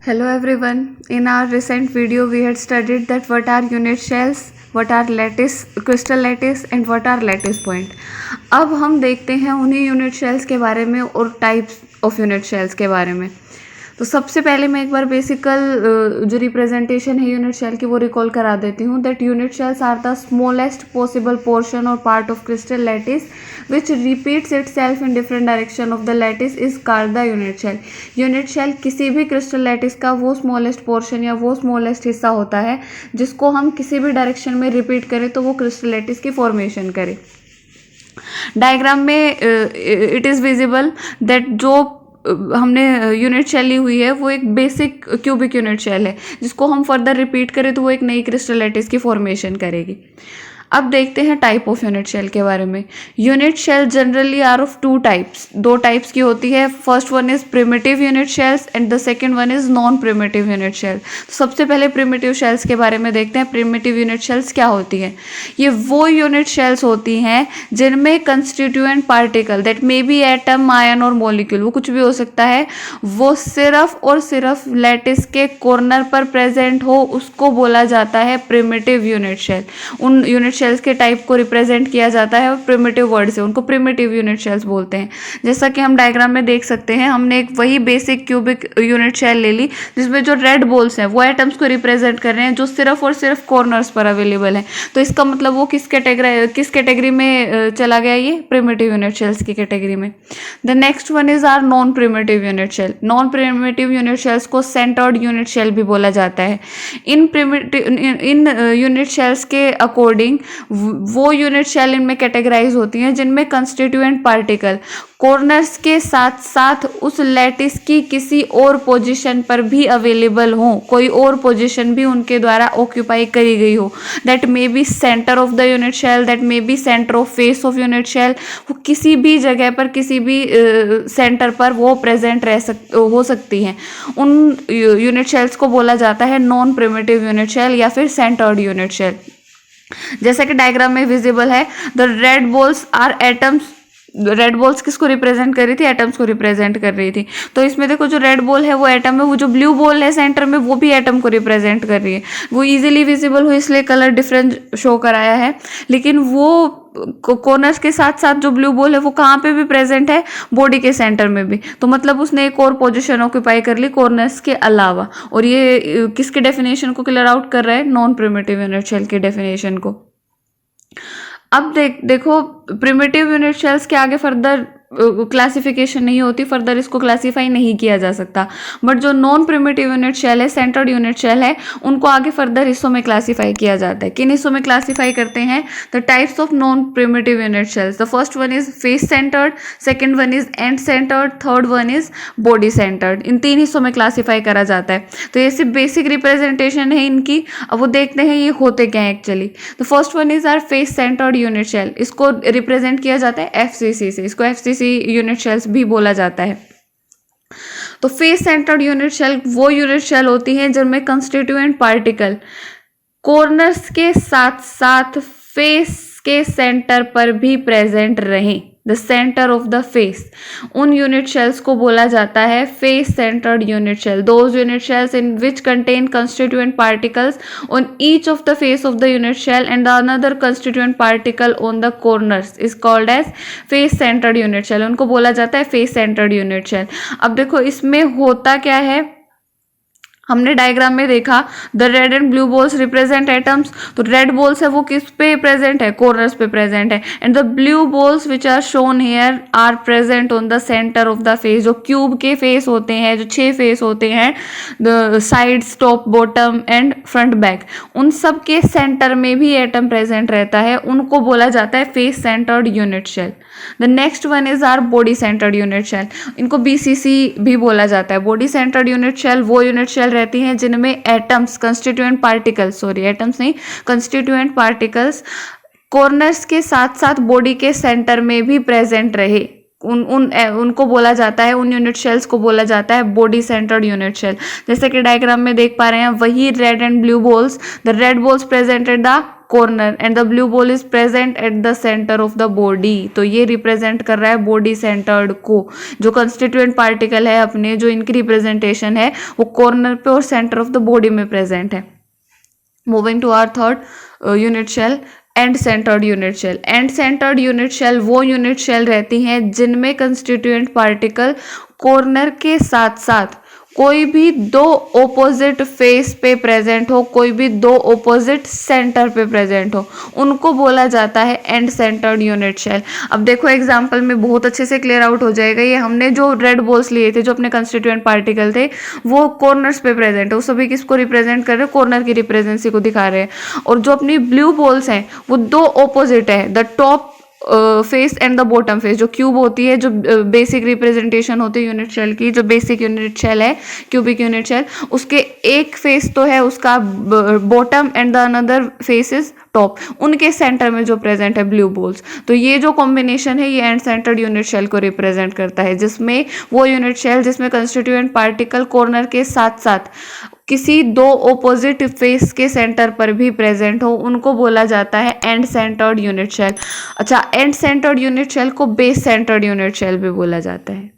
Hello everyone. In our recent video, we had studied that what are unit shells, what are lattice, crystal lattice and what are lattice point. अब हम देखते हैं उन्हीं unit cells के बारे में और टाइप्स ऑफ यूनिट शेल्स के बारे में। तो सबसे पहले मैं एक बार बेसिकल जो रिप्रेजेंटेशन है यूनिट शेल की वो रिकॉल करा देती हूँ। That unit cells are the smallest possible portion और part of crystal lattice which repeats itself in different direction of the lattice is called the unit cell. Unit cell किसी भी crystal lattice का वो smallest portion या वो smallest हिस्सा होता है जिसको हम किसी भी डायरेक्शन में रिपीट करें तो वो क्रिस्टल लैटिस की फॉर्मेशन करे। डायग्राम में इट इज़ विजिबल दैट जो हमने यूनिट शेल ली हुई है वो एक बेसिक क्यूबिक यूनिट शेल है जिसको हम फर्दर रिपीट करें तो वो एक नई क्रिस्टल लैटिस की फॉर्मेशन करेगी। अब देखते हैं टाइप ऑफ यूनिट शेल के बारे में। Unit cell generally are of two types, दो टाइप्स की होती है। First one is primitive unit cells and the second one is non primitive unit cell. तो सबसे पहले प्रिमिटिव शेल्स के बारे में देखते हैं। प्रिमिटिव यूनिट शेल्स क्या होती है? ये वो यूनिट शेल्स होती हैं जिनमें constituent particle that may B atom, ion और मॉलिक्यूल, वो कुछ भी हो सकता है, वो सिर्फ और सिर्फ लैटिस के कॉर्नर पर प्रेजेंट हो, उसको बोला जाता है प्रिमिटिव यूनिट शेल। उन यूनिट शेल्स के टाइप को रिप्रेजेंट किया जाता है प्रिमिटिव वर्ड से, उनको प्रिमिटिव यूनिट शेल्स बोलते हैं। जैसा कि हम डायग्राम में देख सकते हैं, हमने एक वही बेसिक क्यूबिक यूनिट शेल ले ली जिसमें जो रेड बॉल्स हैं वो एटम्स को रिप्रेजेंट कर रहे हैं जो सिर्फ और सिर्फ कॉर्नर्स पर अवेलेबल हैं। तो इसका मतलब वो किस कैटेगरी में चला गया? ये प्रिमिटिव यूनिट शेल्स की कैटेगरी में। The next one is are non primitive unit cell. Non primitive unit cells को सेंटर्ड यूनिट शेल भी बोला जाता है। इन यूनिट शेल्स के अकॉर्डिंग वो यूनिट शेल इनमें कैटेगराइज होती हैं जिनमें कंस्टिट्यूएंट पार्टिकल कॉर्नर्स के साथ साथ उस लैटिस की किसी और पोजीशन पर भी अवेलेबल हो, कोई और पोजीशन भी उनके द्वारा ऑक्यूपाई करी गई हो। That may be centre of the unit cell, that may be centre of face of unit cell. वो किसी भी जगह पर, किसी भी सेंटर पर वो प्रेजेंट हो सकती हैं। उन यूनिट शेल्स को बोला जाता है नॉन प्रिमिटिव यूनिट शेल या फिर सेंटर्ड यूनिट शेल। जैसा कि डायग्राम में विजिबल है, the red balls are atoms. Red balls किसको रिप्रेजेंट कर रही थी? एटम्स को रिप्रेजेंट कर रही थी। तो इसमें देखो जो रेड बॉल है वो एटम है, वो जो ब्लू बॉल है सेंटर में वो भी एटम को रिप्रेजेंट कर रही है। वो इजीली विजिबल हो इसलिए कलर डिफरेंट शो कराया है, लेकिन वो कॉर्नर्स के साथ साथ जो ब्लू बॉल है वो कहाँ पे भी प्रेजेंट है? बॉडी के सेंटर में भी। तो मतलब उसने एक और पोजीशन ऑक्यूपाई कर ली कॉर्नर्स के अलावा। और ये किसके डेफिनेशन को क्लियर आउट कर रहा है? नॉन प्रिमिटिव यूनिट शेल के डेफिनेशन को। अब देखो प्रिमिटिव यूनिट शेल्स के आगे फर्दर क्लासिफिकेशन नहीं होती, फर्दर इसको क्लासीफाई नहीं किया जा सकता। बट जो नॉन प्रिमिटिव यूनिट शेल है, सेंटर्ड यूनिट शेल है, उनको आगे फर्दर हिस्सों में क्लासीफाई किया जाता है। किन हिस्सों में क्लासीफाई करते हैं? The types of non primitive unit cells. The first one is face centred, second one is end centred, third one is body centred. इन तीन हिस्सों में क्लासीफाई करा जाता है। तो ये सिर्फ बेसिक रिप्रेजेंटेशन है इनकी। अब वो देखते हैं ये होते क्या है actually. The first one is our face centred unit cell. इसको रिप्रेजेंट किया जाता है एफसीसी से। इसको एफसीसी यूनिट शेल्स भी बोला जाता है। तो फेस सेंटर्ड यूनिट शेल वो यूनिट शेल होती हैं जिनमें कंस्टिट्यूएंट पार्टिकल कॉर्नर्स के साथ साथ फेस के सेंटर पर भी प्रेजेंट रहें। The centre of the face, उन यूनिट शेल्स को बोला जाता है face centred unit cell. Those unit cells in which contain constituent particles on each of the face of the unit cell and another constituent particle on the corners is called as face centred unit cell. उनको बोला जाता है face centred unit shell. अब देखो इसमें होता क्या है, हमने डायग्राम में देखा the red and blue balls represent atoms. तो रेड बॉल्स है वो किस पे प्रेजेंट है? कॉर्नर्स पे प्रेजेंट है। And the blue balls which are shown here are present on the centre of the face. जो क्यूब के फेस होते हैं, जो 6 फेस होते हैं, the sides, top, bottom and front, back, उन सब के सेंटर में भी एटम प्रेजेंट रहता है। उनको बोला जाता है face centred unit cell. The next one is our body centred unit cell. इनको बीसीसी भी बोला जाता है। बॉडी सेंटर्ड यूनिट शेल वो यूनिट शेल रहती हैं जिनमें atoms, constituent particles, sorry atoms नहीं, कंस्टिट्यूएंट पार्टिकल्स कॉर्नर्स के साथ साथ बॉडी के सेंटर में भी प्रेजेंट रहे। उनको बोला जाता है, उन यूनिट शेल्स को बोला जाता है बॉडी सेंटर्ड यूनिट शेल। जैसे कि डायग्राम में देख पा रहे हैं, वही red and blue balls, the red balls present at the corner and the blue ball is present at the centre of the body. तो ये रिप्रेजेंट कर रहा है बॉडी सेंटर्ड को। जो कंस्टिट्यूएंट पार्टिकल है अपने, जो इनकी रिप्रेजेंटेशन है वो कॉर्नर पे और सेंटर ऑफ द बॉडी में प्रेजेंट है। Moving to our third unit cell, end centred unit cell. End centred unit cell वो यूनिट शेल रहती हैं जिनमें कंस्टिट्यूएंट पार्टिकल कॉर्नर के साथ साथ कोई भी दो ऑपोजिट फेस पे प्रेजेंट हो, कोई भी दो ऑपोजिट सेंटर पे प्रेजेंट हो, उनको बोला जाता है एंड सेंटर्ड यूनिट शेल। अब देखो एग्जांपल में बहुत अच्छे से क्लियर आउट हो जाएगा। ये हमने जो रेड बॉल्स लिए थे, जो अपने कंस्टिट्यूएंट पार्टिकल थे, वो कॉर्नर्स पे प्रेजेंट है। वो सभी किसको रिप्रेजेंट कर रहे हैं? कॉर्नर की रिप्रेजेंसी को दिखा रहे हैं। और जो अपनी ब्लू बॉल्स हैं वो दो ऑपोजिट है, the top face and the bottom face. जो क्यूब होती है, जो बेसिक रिप्रेजेंटेशन होती है यूनिट शेल की, जो बेसिक यूनिट शेल है क्यूबिक यूनिट शेल, उसके एक फेस तो है उसका bottom and the another face is top. उनके सेंटर में जो प्रेजेंट है ब्लू बॉल्स। तो ये जो कॉम्बिनेशन है ये एंड सेंटर्ड यूनिट शेल को रिप्रेजेंट करता है, जिसमें वो यूनिट शेल जिसमें कंस्टिट्यूएंट पार्टिकल कॉर्नर के साथ साथ किसी दो ऑपोजिट फेस के सेंटर पर भी प्रेजेंट हो, उनको बोला जाता है एंड सेंटर्ड यूनिट शेल। अच्छा, एंड सेंटर्ड यूनिट शेल को बेस सेंटर्ड यूनिट शेल भी बोला जाता है।